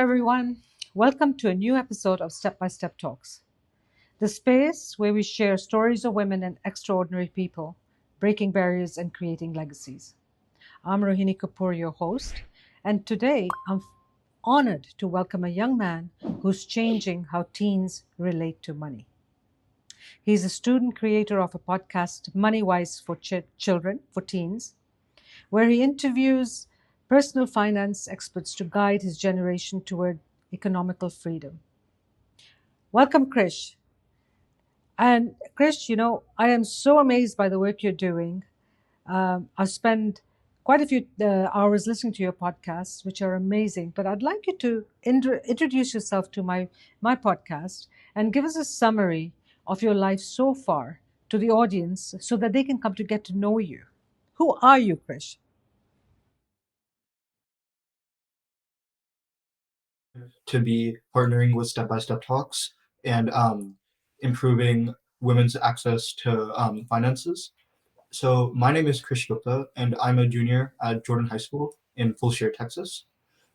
everyone. Welcome to a new episode of Step by Step Talks, the space where we share stories of women and extraordinary people, breaking barriers and creating legacies. I'm Rohini Kapoor, your host, and today I'm honored to welcome a young man who's changing how teens relate to money. He's a student creator of a podcast, Money Wise for Children, for teens, where he interviews personal finance experts to guide his generation toward economical freedom. Welcome, Krish. And Krish, I am so amazed by the work you're doing. I've spent quite a few hours listening to your podcasts, which are amazing. But I'd like you to introduce yourself to my podcast and give us a summary of your life so far to the audience so that they can come to get to know you. Who are you, Krish? To be partnering with Step by Step Talks and improving women's access to finances. So, my name is Krish Gupta, and I'm a junior at Jordan High School in Fulshire, Texas.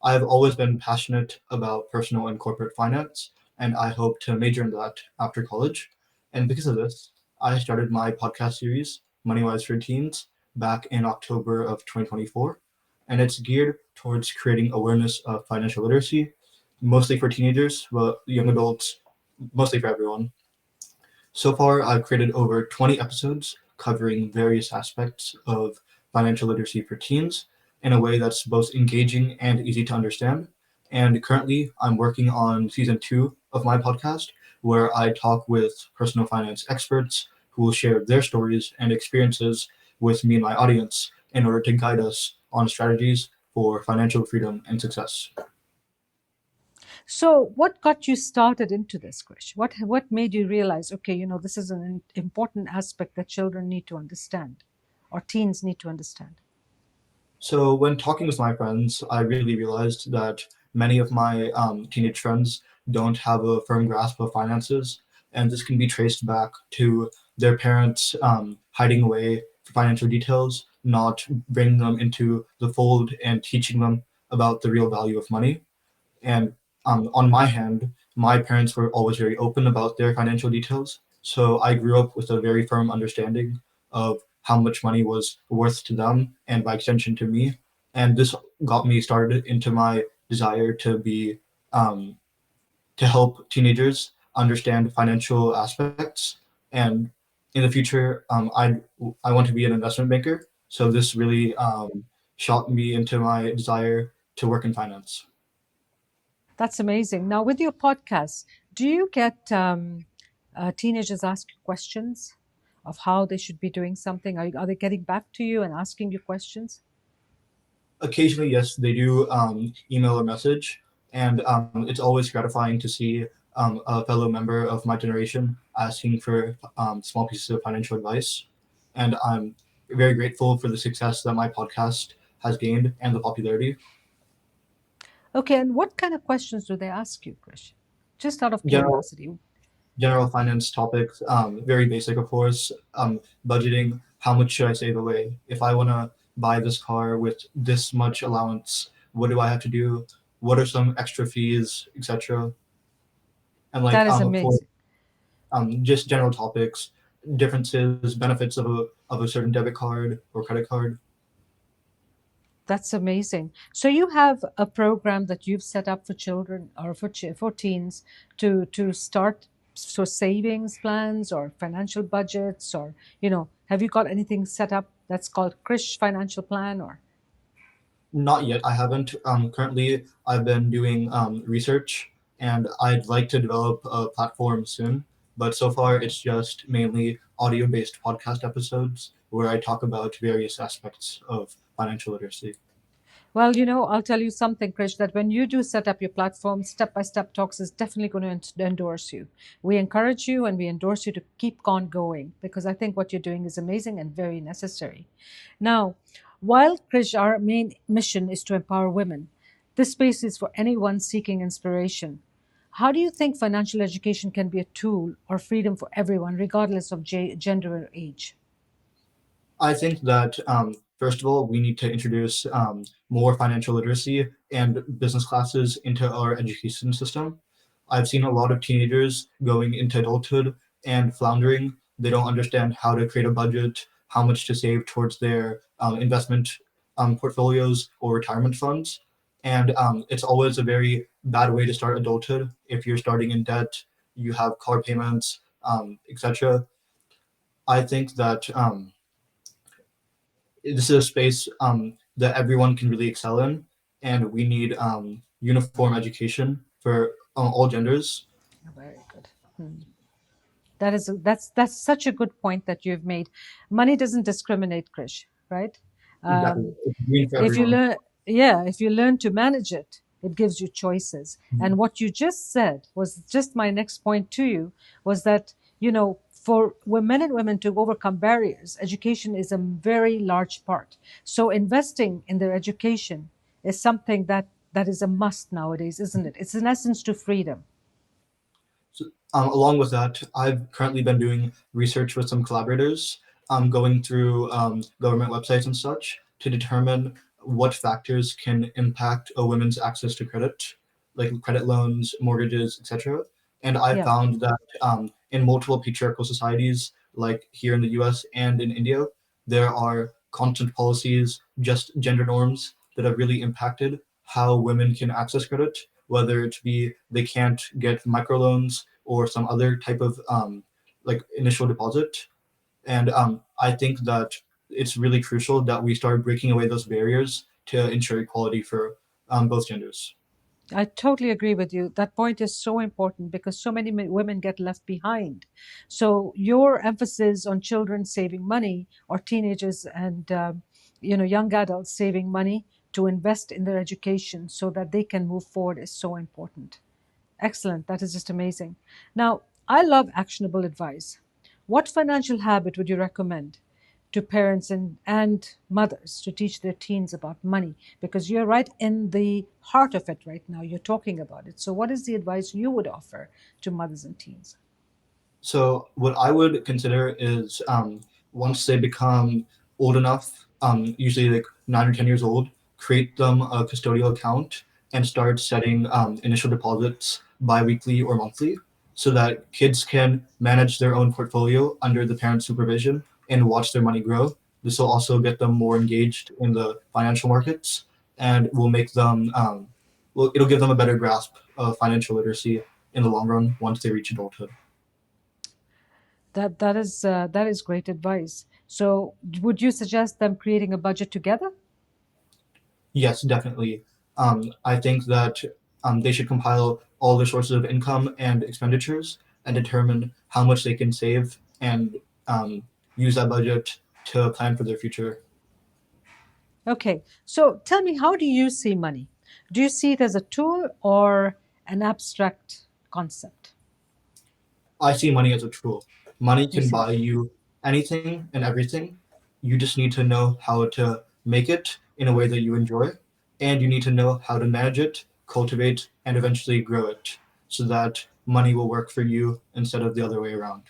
I've always been passionate about personal and corporate finance, and I hope to major in that after college. And because of this, I started my podcast series, Money Wise for Teens, back in October of 2024. And it's geared towards creating awareness of financial literacy, mostly for teenagers, but young adults, mostly for everyone. So far, I've created over 20 episodes covering various aspects of financial literacy for teens in a way that's both engaging and easy to understand. And currently, I'm working on season 2 of my podcast, where I talk with personal finance experts who will share their stories and experiences with me and my audience in order to guide us on strategies for financial freedom and success. So, what got you started into this, Krish? What made you realize, okay, this is an important aspect that children need to understand, or teens need to understand? So when talking with my friends, I really realized that many of my teenage friends don't have a firm grasp of finances, and this can be traced back to their parents hiding away financial details, not bringing them into the fold and teaching them about the real value of money. And on my hand, my parents were always very open about their financial details. So I grew up with a very firm understanding of how much money was worth to them and by extension to me. And this got me started into my desire um, to help teenagers understand financial aspects. And in the future, I want to be an investment banker. So this really shot me into my desire to work in finance. That's amazing. Now, with your podcast, do you get teenagers ask you questions of how they should be doing something? Are they getting back to you and asking you questions? Occasionally, yes, they do email or message, and it's always gratifying to see a fellow member of my generation asking for small pieces of financial advice. And I'm very grateful for the success that my podcast has gained and the popularity. Okay, and what kind of questions do they ask you, Krish? Just out of General curiosity. general finance topics, very basic, of course. Budgeting, how much should I save away? If I want to buy this car with this much allowance, what do I have to do? What are some extra fees, etc.? And That like is of course amazing. just general topics, differences, benefits of a certain debit card or credit card. That's amazing. So you have a program that you've set up for children or for teens to start savings plans or financial budgets, or have you got anything set up that's called Krish Financial Plan? Or Not yet, I haven't. Currently, I've been doing research, and I'd like to develop a platform soon. But so far, it's just mainly audio-based podcast episodes where I talk about various aspects of financial literacy. Well, I'll tell you something, Krish, that when you do set up your platform, Step by Step Talks is definitely going to endorse you. We encourage you and we endorse you to keep on going because I think what you're doing is amazing and very necessary. Now, while Krish, our main mission is to empower women, this space is for anyone seeking inspiration. How do you think financial education can be a tool or freedom for everyone, regardless of gender or age? I think that first of all, we need to introduce more financial literacy and business classes into our education system. I've seen a lot of teenagers going into adulthood and floundering. They don't understand how to create a budget, how much to save towards their investment portfolios or retirement funds. And it's always a very bad way to start adulthood if you're starting in debt, you have car payments, etc. I think that this is a space that everyone can really excel in, and we need uniform education for all genders. Very good. Hmm. That's such a good point that you've made. Money doesn't discriminate, Krish, right? Exactly, Um, it's green for if you everyone. learn, yeah, if you learn to manage it, it gives you choices. And what you just said was just my next point to you, was that, for men and women to overcome barriers, education is a very large part. So investing in their education is something that is a must nowadays, isn't it? It's in essence to freedom. So, along with that, I've currently been doing research with some collaborators, going through government websites and such to determine what factors can impact a woman's access to credit, like credit loans, mortgages, etc. And I Yeah. found that in multiple patriarchal societies, like here in the US and in India, there are constant policies, just gender norms that have really impacted how women can access credit, whether it be they can't get microloans or some other type of like initial deposit. And I think that it's really crucial that we start breaking away those barriers to ensure equality for both genders. I totally agree with you. That point is so important because so many women get left behind. So your emphasis on children saving money, or teenagers and young adults saving money to invest in their education so that they can move forward, is so important. Excellent. That is just amazing. Now, I love actionable advice. What financial habit would you recommend to parents and mothers to teach their teens about money? Because you're right in the heart of it right now. You're talking about it. So, what is the advice you would offer to mothers and teens? So what I would consider is once they become old enough, usually like 9 or 10 years old, create them a custodial account and start setting initial deposits biweekly or monthly, so that kids can manage their own portfolio under the parent's supervision and watch their money grow. This will also get them more engaged in the financial markets and will make them well, it'll give them a better grasp of financial literacy in the long run once they reach adulthood. That is great advice. So, would you suggest them creating a budget together? Yes, definitely. I think that they should compile all their sources of income and expenditures and determine how much they can save and use that budget to plan for their future. Okay, so tell me, how do you see money? Do you see it as a tool or an abstract concept? I see money as a tool. Money You can see, buy you anything and everything. You just need to know how to make it in a way that you enjoy, and you need to know how to manage it, cultivate, and eventually grow it so that money will work for you instead of the other way around.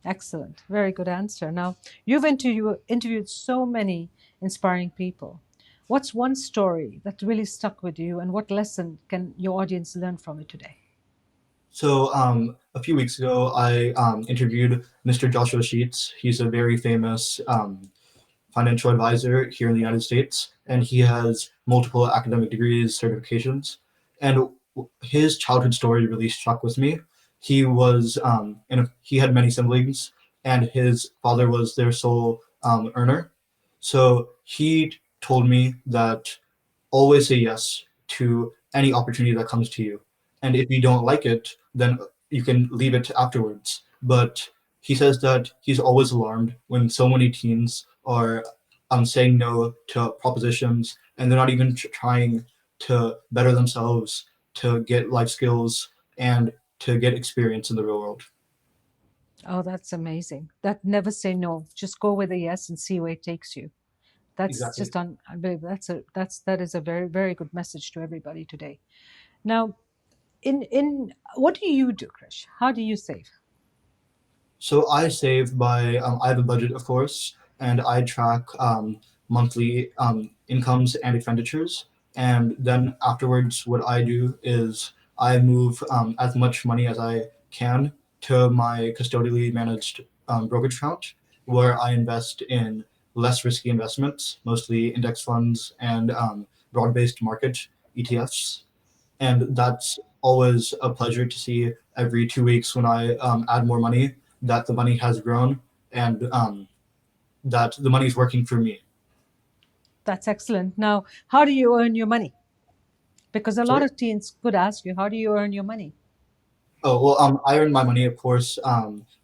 excellent, very good answer. Now, you've interviewed so many inspiring people. What's one story that really stuck with you, and what lesson can your audience learn from it today? So a few weeks ago, I interviewed Mr. Joshua Sheets. He's a very famous financial advisor here in the United States, and he has multiple academic degrees, certifications. And his childhood story really struck with me. He was, and he had many siblings, and his father was their sole earner. So he told me that always say yes to any opportunity that comes to you. And if you don't like it, then you can leave it afterwards. But he says that he's always alarmed when so many teens are saying no to propositions and they're not even trying to better themselves, to get life skills, and to get experience in the real world. Oh, that's amazing. That never say no. Just go with a yes and see where it takes you. That's Exactly. just unbelievable. That is a very, very good message to everybody today. Now, in what do you do, Krish? How do you save? So I save by I have a budget, of course, and I track monthly incomes and expenditures. And then afterwards, what I do is I move as much money as I can to my custodially managed brokerage account, where I invest in less risky investments, mostly index funds and broad-based market ETFs. And that's always a pleasure to see every 2 weeks when I add more money that the money has grown and that the money is working for me. That's excellent. Now, how do you earn your money? Because a lot Sorry. of teens could ask you, how do you earn your money? Oh well, I earn my money, of course.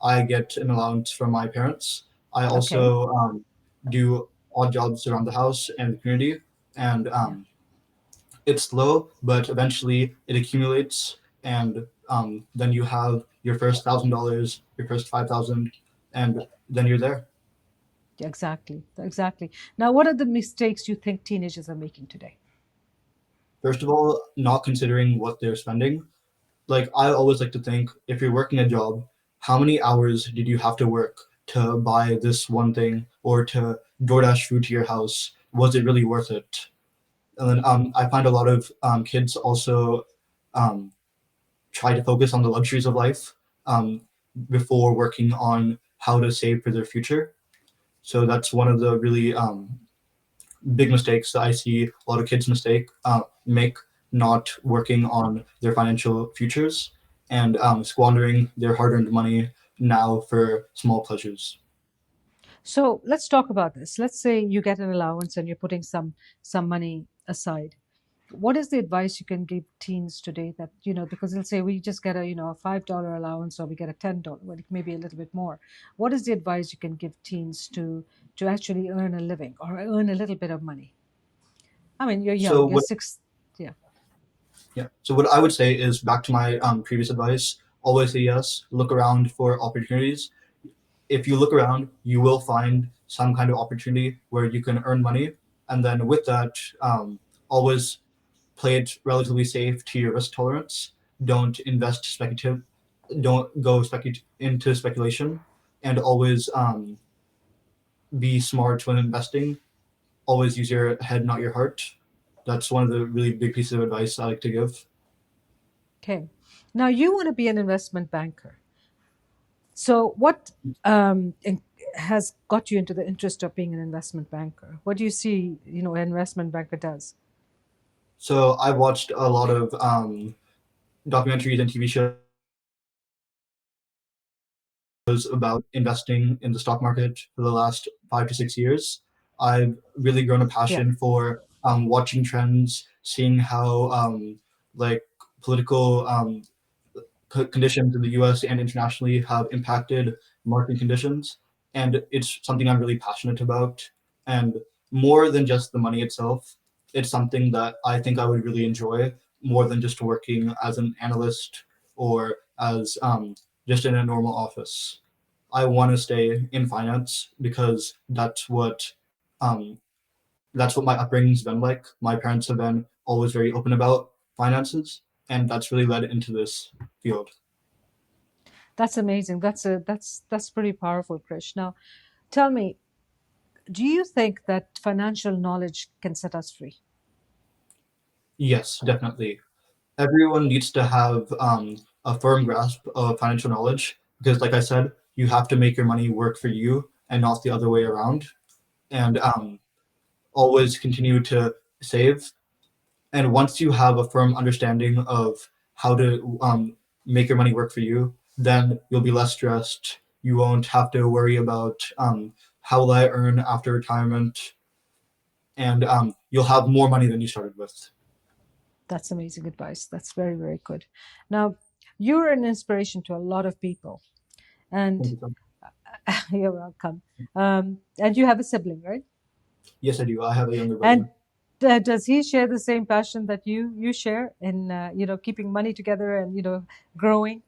I get an allowance from my parents. I Okay. also do odd jobs around the house and the community, and Yeah. it's slow, but eventually it accumulates, and then you have your first $1,000, your first 5,000, and then you're there. Exactly. Exactly. Now, what are the mistakes you think teenagers are making today? First of all, not considering what they're spending. Like I always like to think, if you're working a job, how many hours did you have to work to buy this one thing or to DoorDash food to your house? Was it really worth it? And then I find a lot of kids also um, try to focus on the luxuries of life um, before working on how to save for their future. So that's one of the really big mistakes that I see a lot of kids make, not working on their financial futures and squandering their hard-earned money now for small pleasures. So let's talk about this. Let's say you get an allowance and you're putting some money aside. What is the advice you can give teens today that, because they'll say we just get a $5 allowance or we get a $10, well, maybe a little bit more. What is the advice you can give teens to actually earn a living or earn a little bit of money? I mean, you're So young, you're what six. Yeah. Yeah. So what I would say is back to my previous advice. Always say yes. Look around for opportunities. If you look around, you will find some kind of opportunity where you can earn money, and then with that, always play it relatively safe to your risk tolerance. Don't invest speculative. Don't go into speculation, and always be smart when investing. Always use your head, not your heart. That's one of the really big pieces of advice I like to give. Okay. Now you want to be an investment banker. So what has got you into the interest of being an investment banker? What do you see, an investment banker does? So I watched a lot of documentaries and TV shows about investing in the stock market for the last 5 to 6 years. I've really grown a passion for watching Yeah, trends, seeing how like political conditions in the US and internationally have impacted market conditions. And it's something I'm really passionate about. And more than just the money itself, it's something that I think I would really enjoy more than just working as an analyst or as just in a normal office. I want to stay in finance because that's what my upbringing's been like. My parents have been always very open about finances, and that's really led into this field. that's amazing. That's pretty powerful, Krish. Now, tell me, do you think that financial knowledge can set us free? Yes, definitely. Everyone needs to have a firm grasp of financial knowledge because, like I said, you have to make your money work for you and not the other way around. And always continue to save. And once you have a firm understanding of how to make your money work for you, then you'll be less stressed. You won't have to worry about how will I earn after retirement, and you'll have more money than you started with. That's amazing advice. That's very, very good. Now, you're an inspiration to a lot of people, Thank and you so much. you're welcome. And you have a sibling, right? Yes, I do. I have a younger And brother. does he share the same passion that you share in keeping money together and growing?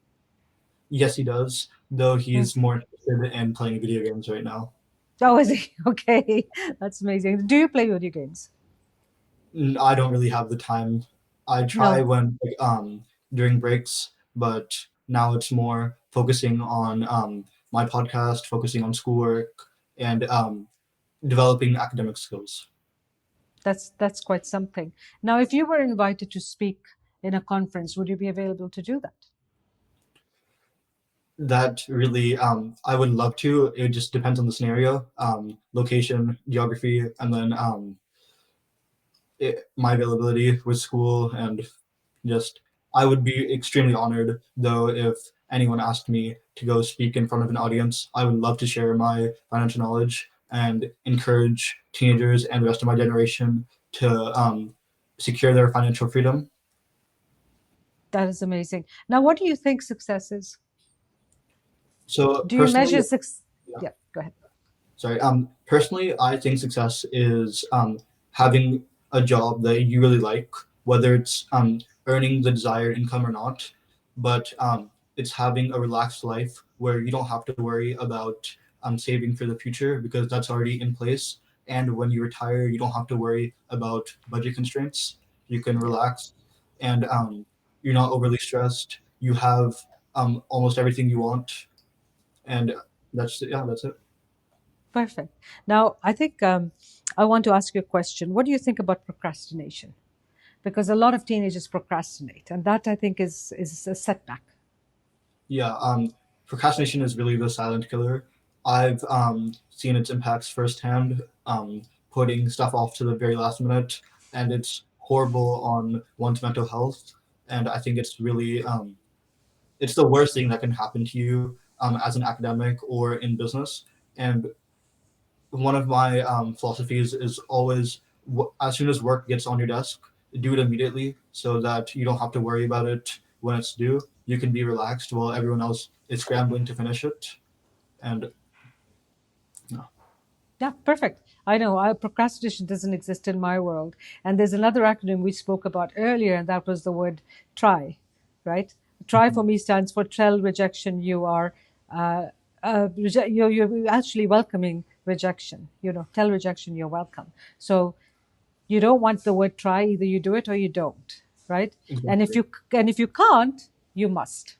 Yes, he does, though Hmm. he's more interested in playing video games right now. Oh, is he? Okay, that's amazing. Do you play video games? I don't really have the time. I try No. when during breaks, but now it's more focusing on my podcast, focusing on schoolwork, and developing academic skills. That's quite something. Now, if you were invited to speak in a conference, would you be available to do that? That really, I would love to. It just depends on the scenario, location, geography, and then my availability with school, and just I would be extremely honored though if anyone asked me to go speak in front of an audience. I would love to share my financial knowledge and encourage teenagers and the rest of my generation to secure their financial freedom. That is amazing. Now, what do you think success is? So Do you personally, measure success? yeah, Yeah, go ahead. sorry. Personally, I think success is having a job that you really like, whether it's earning the desired income or not, but it's having a relaxed life where you don't have to worry about saving for the future because that's already in place. And when you retire, you don't have to worry about budget constraints. You can Yeah, relax, and you're not overly stressed. You have almost everything you want, and that's it. perfect. Now, I think I want to ask you a question. What do you think about procrastination? Because a lot of teenagers procrastinate, and that I think is a setback. Yeah, procrastination is really the silent killer. I've seen its impacts firsthand, putting stuff off to the very last minute, and it's horrible on one's mental health. And I think it's really it's the worst thing that can happen to you as an academic or in business. And one of my philosophies is always as soon as work gets on your desk, do it immediately so that you don't have to worry about it when it's due. You can be relaxed while everyone else is scrambling to finish it. And no, Yeah, perfect. I know procrastination doesn't exist in my world. And there's another acronym we spoke about earlier, and that was the word try, right? Try for mhm, me stands for tell rejection you are, you're actually welcoming rejection. Tell rejection you're welcome. So you don't want the word try, either you do it or you don't, right? And if exactly, you can't, you must.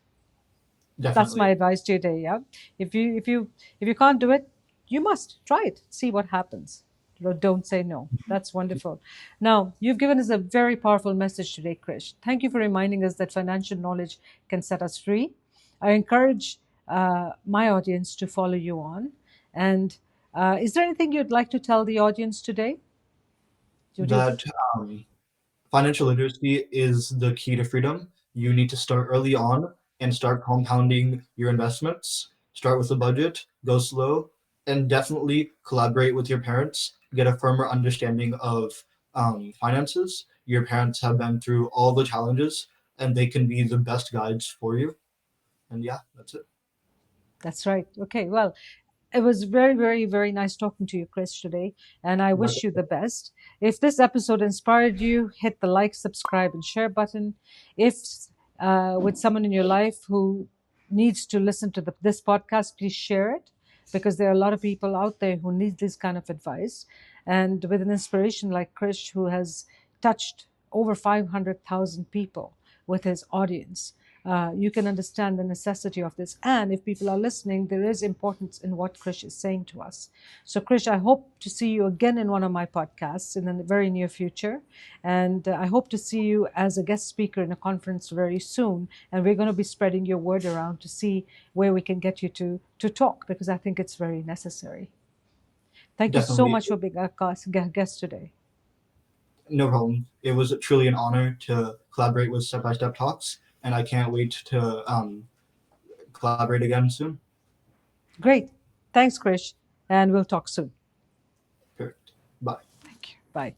That's my definitely, advice to you today. Yeah, if you can't do it, you must try it. See what happens. Don't say no. That's wonderful. Now you've given us a very powerful message today, Krish. Thank you for reminding us that financial knowledge can set us free. I encourage my audience to follow you on. And is there anything you'd like to tell the audience today? Would you? that um, financial literacy is the key to freedom. You need to start early on and start compounding your investments. Start with a budget, go slow, and definitely collaborate with your parents. Get a firmer understanding of finances. Your parents have been through all the challenges, and they can be the best guides for you. And yeah, that's it. That's right. Okay. Well, it was very, very, very nice talking to you, Chris, today, and I wish you the best. If this episode inspired you, hit the like, subscribe, and share button. If with someone in your life who needs to listen to this podcast, please share it because there are a lot of people out there who need this kind of advice. And with an inspiration like Chris, who has touched over 500,000 people with his audience, you can understand the necessity of this. And if people are listening, there is importance in what Krish is saying to us. So, Krish, I hope to see you again in one of my podcasts in the very near future. And I hope to see you as a guest speaker in a conference very soon. And we're going to be spreading your word around to see where we can get you to talk because I think it's very necessary. Thank you so Definitely, much for being a guest today. no problem. It was truly an honor to collaborate with Step by Step Talks, and I can't wait to collaborate again soon. Great. Thanks, Krish. And we'll talk soon. Perfect. Bye. Thank you. Bye.